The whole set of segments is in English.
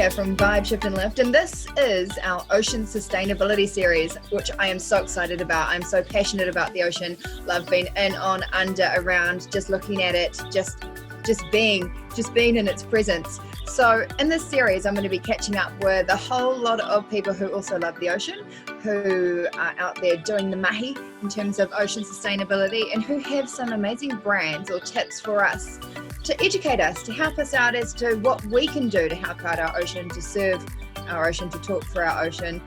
here from Vibe, Shift and Lift, and this is our ocean sustainability series, which I am so excited about. I'm so passionate about the ocean. Love being in, on, under, around, just looking at it, just being in its presence. So in this series, I'm going to be catching up with a whole lot of people who also love the ocean, who are out there doing the mahi in terms of ocean sustainability, and who have some amazing brands or tips for us to educate us, to help us out as to what we can do to help out our ocean, to serve our ocean, to talk for our ocean,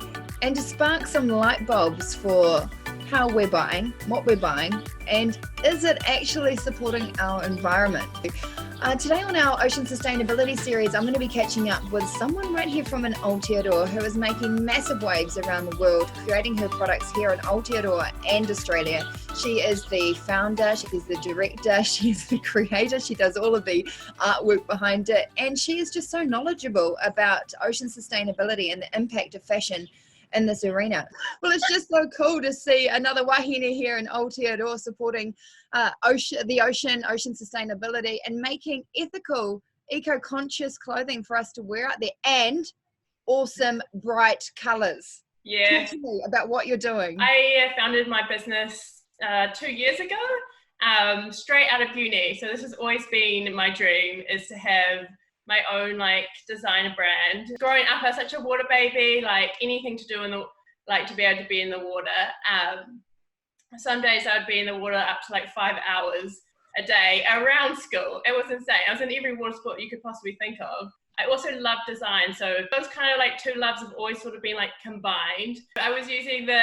and to spark some light bulbs for how we're buying, what we're buying, and is it actually supporting our environment? Today on our Ocean Sustainability series, I'm going to be catching up with someone right here from Teodor who is making massive waves around the world, creating her products here in Teodor and Australia. She is the founder, she is the director, she is the creator, she does all of the artwork behind it, and she is just so knowledgeable about ocean sustainability and the impact of fashion in this arena. Well, it's just so cool to see another wahine here in Teodor supporting the ocean sustainability and making ethical, eco-conscious clothing for us to wear out there, and awesome bright colors. Yeah. Talk to me about what you're doing. I founded my business 2 years ago, straight out of uni. So this has always been my dream, is to have my own designer brand. Growing up as such a water baby, anything to do to be able to be in the water. Some days I would be in the water up to 5 hours a day around school. It was insane. I was in every water sport you could possibly think of. I also love design, so those kind of two loves have always sort of been combined. I was using the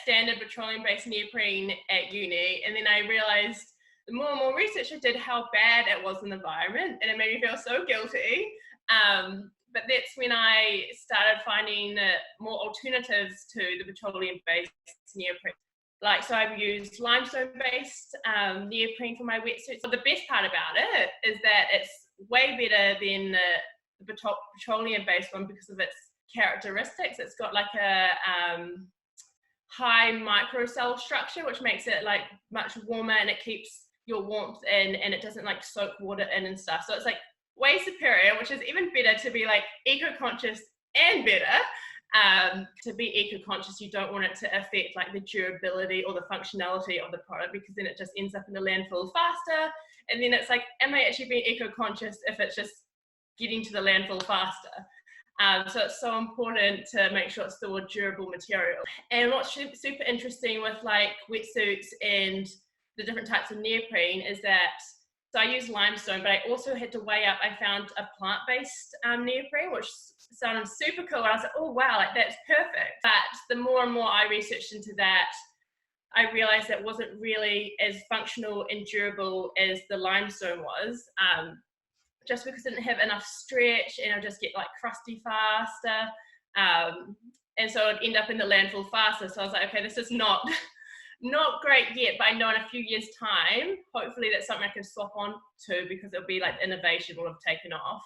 standard petroleum-based neoprene at uni, and then I realized the more and more research I did how bad it was in the environment, and it made me feel so guilty. But that's when I started finding more alternatives to the petroleum-based neoprene. So I've used limestone-based neoprene for my wetsuits. So the best part about it is that it's way better than the petroleum-based one because of its characteristics. It's got a high microcell structure, which makes it much warmer, and it keeps your warmth in, and it doesn't soak water in and stuff. So it's way superior, which is even better to be eco-conscious and better. To be eco-conscious, you don't want it to affect the durability or the functionality of the product, because then it just ends up in the landfill faster. And then it's am I actually being eco-conscious if it's just getting to the landfill faster? So it's so important to make sure it's still a durable material. And what's super interesting with wetsuits and the different types of neoprene is that, so I use limestone, but I also had to weigh up, I found a plant-based neoprene, which sounded super cool. And I was oh wow, that's perfect. But the more and more I researched into that, I realized that wasn't really as functional and durable as the limestone was, just because it didn't have enough stretch, and I'd just get crusty faster. And so it'd end up in the landfill faster. So I was okay, this is not great yet, but I know in a few years' time, hopefully that's something I can swap on to, because it'll be innovation will have taken off.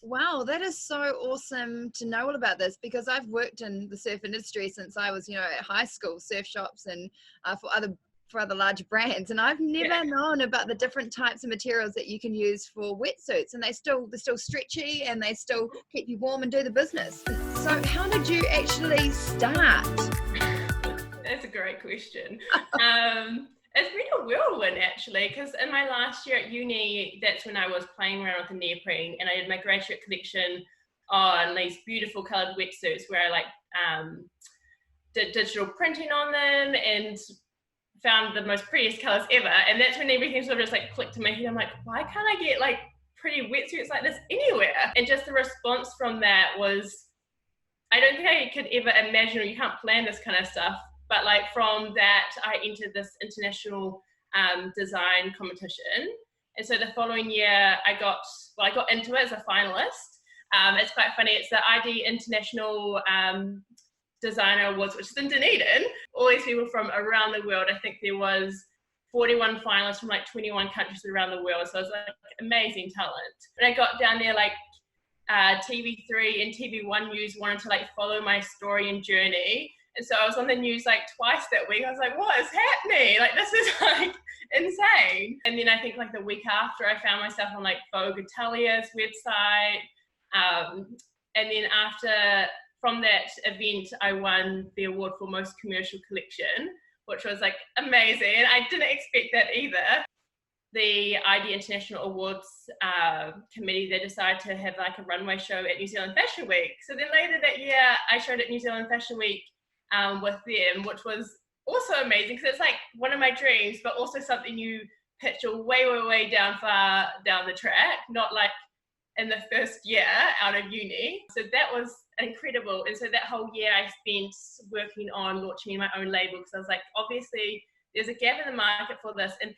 Wow, that is so awesome to know all about this, because I've worked in the surf industry since I was, at high school, surf shops and for other large brands, and I've never known about the different types of materials that you can use for wetsuits, and they're still stretchy and they still keep you warm and do the business. So how did you actually start? That's a great question. It's been a whirlwind actually, because in my last year at uni, that's when I was playing around with the neoprene, and I did my graduate collection on these beautiful coloured wetsuits where I did digital printing on them and found the most prettiest colours ever. And that's when everything sort of just clicked to my head. I'm why can't I get pretty wetsuits like this anywhere? And just the response from that was, I don't think I could ever imagine, or you can't plan this kind of stuff. But from that, I entered this international design competition. And so the following year, I got into it as a finalist. It's quite funny. It's the ID International Designer Awards, which is in Dunedin. All these people from around the world. I think there was 41 finalists from 21 countries around the world. So it was amazing talent. And I got down there, TV3 and TV1 News wanted to follow my story and journey. And so I was on the news twice that week. I was what is happening? This is insane. And then I think the week after, I found myself on Vogue Italia's website. And then from that event, I won the award for most commercial collection, which was like amazing. I didn't expect that either. The ID International Awards committee, they decided to have like a runway show at New Zealand Fashion Week. So then later that year, I showed at New Zealand Fashion Week with them, which was also amazing because it's like one of my dreams, but also something you picture way, way, way far down the track, not like in the first year out of uni. So that was incredible. And so that whole year I spent working on launching my own label because I was like, obviously there's a gap in the market for this and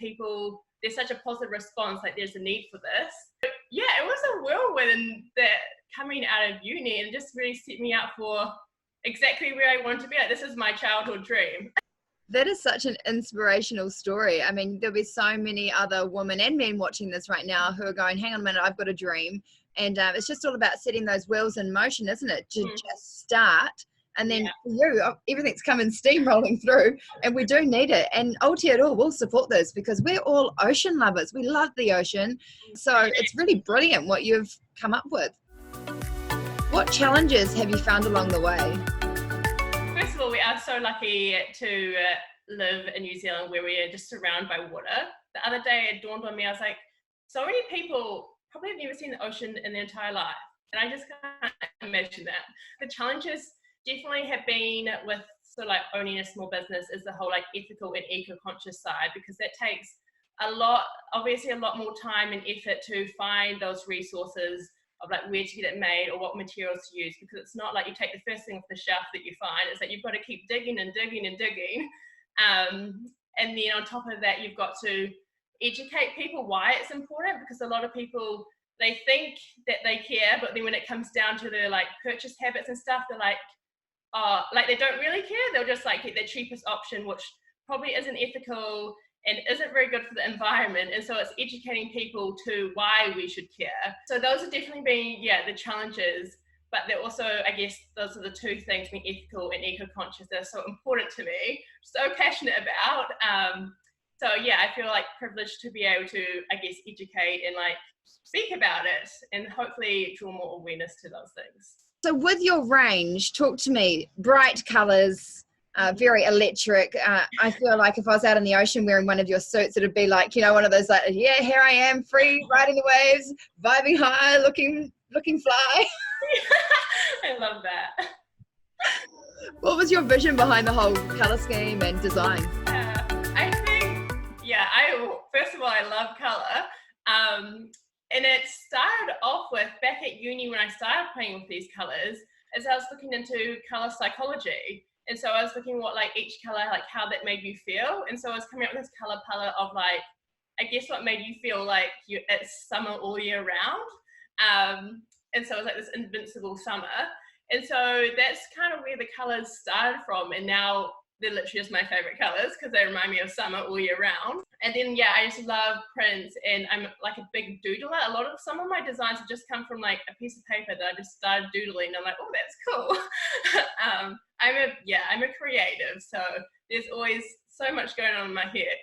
there's such a positive response, like there's a need for this. But yeah, it was a whirlwind that coming out of uni and just really set me up for exactly where I wanted to be. Like, this is my childhood dream. That is such an inspirational story. I mean, there'll be so many other women and men watching this right now who are going, hang on a minute, I've got a dream. And it's just all about setting those wheels in motion, isn't it? To just start. And then for you, everything's coming steamrolling through, and we do need it. And old Teodor will support this because we're all ocean lovers. We love the ocean. So it's really brilliant what you've come up with. What challenges have you found along the way? First of all, we are so lucky to live in New Zealand where we are just surrounded by water. The other day it dawned on me, I was like, so many people probably have never seen the ocean in their entire life. And I just can't imagine that. The challenges definitely have been with sort of like owning a small business is the whole like ethical and eco-conscious side, because that takes obviously a lot more time and effort to find those resources of like where to get it made or what materials to use, because it's not like you take the first thing off the shelf that you find. It's like you've got to keep digging and digging and digging. And then on top of that, you've got to educate people why it's important, because a lot of people, they think that they care, but then when it comes down to their like purchase habits and stuff, they're like, oh, like they don't really care. They'll just like get the cheapest option, which probably isn't ethical and isn't very good for the environment. And so it's educating people to why we should care. So those have definitely been, the challenges, but they're also, I guess, those are the two things, being ethical and eco-conscious, that are so important to me, so passionate about. So yeah, I feel like privileged to be able to, I guess, educate and like speak about it and hopefully draw more awareness to those things. So with your range, talk to me, bright colours, very electric. I feel like if I was out in the ocean wearing one of your suits, it'd be like, you know, one of those like, yeah, here I am, free, riding the waves, vibing high, looking fly. I love that. What was your vision behind the whole colour scheme and design? I think, first of all, I love colour. And it started off with, back at uni when I started playing with these colours, as I was looking into colour psychology. And so I was looking what like each colour, like how that made you feel. And so I was coming up with this colour palette of like, I guess what made you feel like it's summer all year round. And so it was like this invincible summer. And so that's kind of where the colours started from. And now they're literally just my favourite colours because they remind me of summer all year round. And then, I just love prints, and I'm like a big doodler. Some of my designs have just come from like a piece of paper that I just started doodling, and I'm like, oh, that's cool. I'm a creative, so there's always so much going on in my head.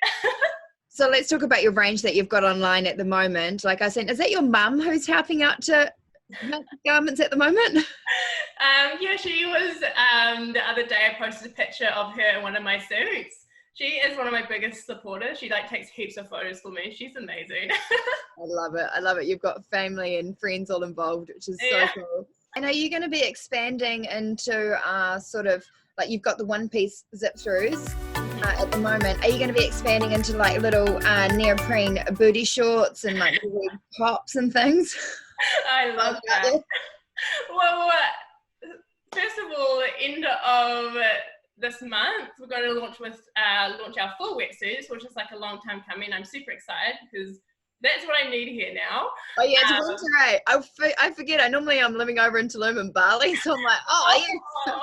So let's talk about your range that you've got online at the moment. Like I said, is that your mum who's helping out to make garments at the moment? She was. The other day I posted a picture of her in one of my suits. She is one of my biggest supporters. She like takes heaps of photos for me. She's amazing. I love it. You've got family and friends all involved, which is so cool. And are you going to be expanding into sort of like, you've got the one piece zip throughs at the moment. Are you going to be expanding into like little neoprene booty shorts and like little pops and things? I love that. Well, first of all, end of this month, we're going to launch our full wetsuits, which is like a long time coming. I'm super excited because that's what I need here now. Oh yeah, it's winter, right? I forget. I'm living over in Tulum and Bali, so I'm like, yes,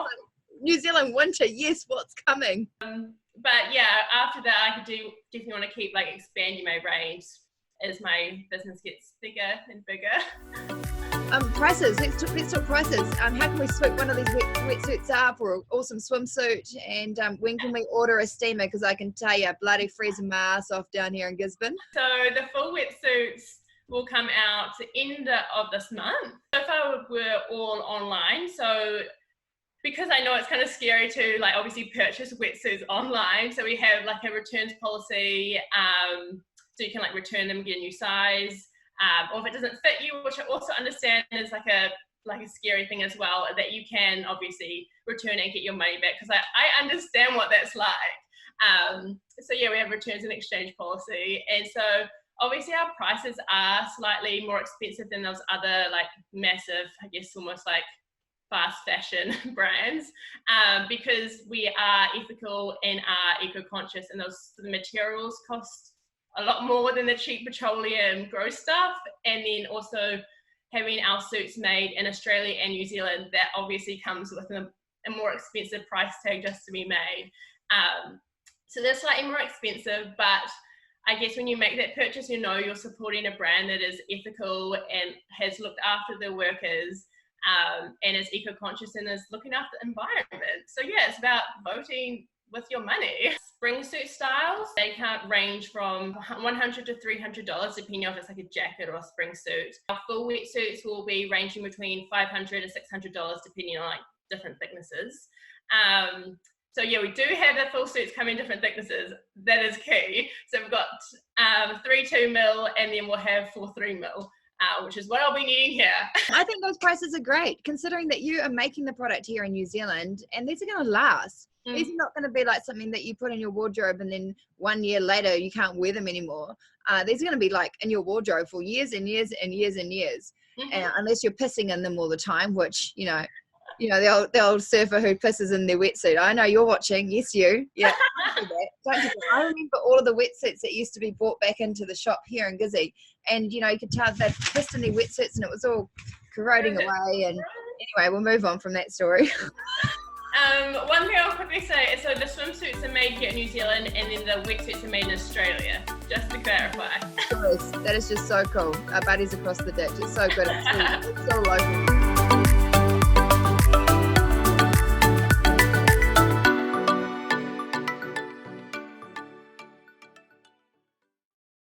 New Zealand winter. Yes, what's coming? But yeah, after that, I could definitely want to keep like expanding my range as my business gets bigger and bigger. Prices. Let's talk prices. How can we swoop one of these wetsuits up, or an awesome swimsuit? And when can we order a steamer? Because I can tell you, bloody freezing my ass off down here in Gisborne. So the full wetsuits will come out the end of this month. So far we're all online, so because I know it's kind of scary to like obviously purchase wetsuits online, so we have like a returns policy, so you can like return them, get a new size, or if it doesn't fit you, which I also understand is like a scary thing as well, that you can obviously return and get your money back, because I understand what that's like. So yeah, we have returns and exchange policy, and so obviously our prices are slightly more expensive than those other like massive, I guess almost like fast fashion brands, because we are ethical and are eco-conscious, and the materials cost a lot more than the cheap petroleum gross stuff. And then also having our suits made in Australia and New Zealand, that obviously comes with a more expensive price tag just to be made. So they're slightly more expensive, but I guess when you make that purchase, you know you're supporting a brand that is ethical and has looked after their workers, and is eco-conscious and is looking after the environment. So yeah, it's about voting with your money. Spring suit styles, they can range from $100 to $300 depending on if it's like a jacket or a spring suit. Our full wetsuits will be ranging between $500 and $600 depending on like different thicknesses. So yeah, we do have the full suits come in different thicknesses. That is key. So we've got 3 2mm, and then we'll have 4 3mm. Which is what I'll be needing here. I think those prices are great, considering that you are making the product here in New Zealand, and these are going to last. These are not going to be like something that you put in your wardrobe and then 1 year later you can't wear them anymore. These are going to be like in your wardrobe for years and years and years and years, and unless you're pissing in them all the time, which you know the old surfer who pisses in their wetsuit. I know you're watching. Yes, you. Yeah. Don't do that. I remember all of the wetsuits that used to be brought back into the shop here in Gizzy, and you could tell they'd pissed in their wetsuits and it was all corroding away. And anyway, we'll move on from that story. One thing I'll quickly say is, so the swimsuits are made here in New Zealand, and then the wetsuits are made in Australia, just to clarify. That is just so cool. Our buddies across the ditch. It's so good. It's so local.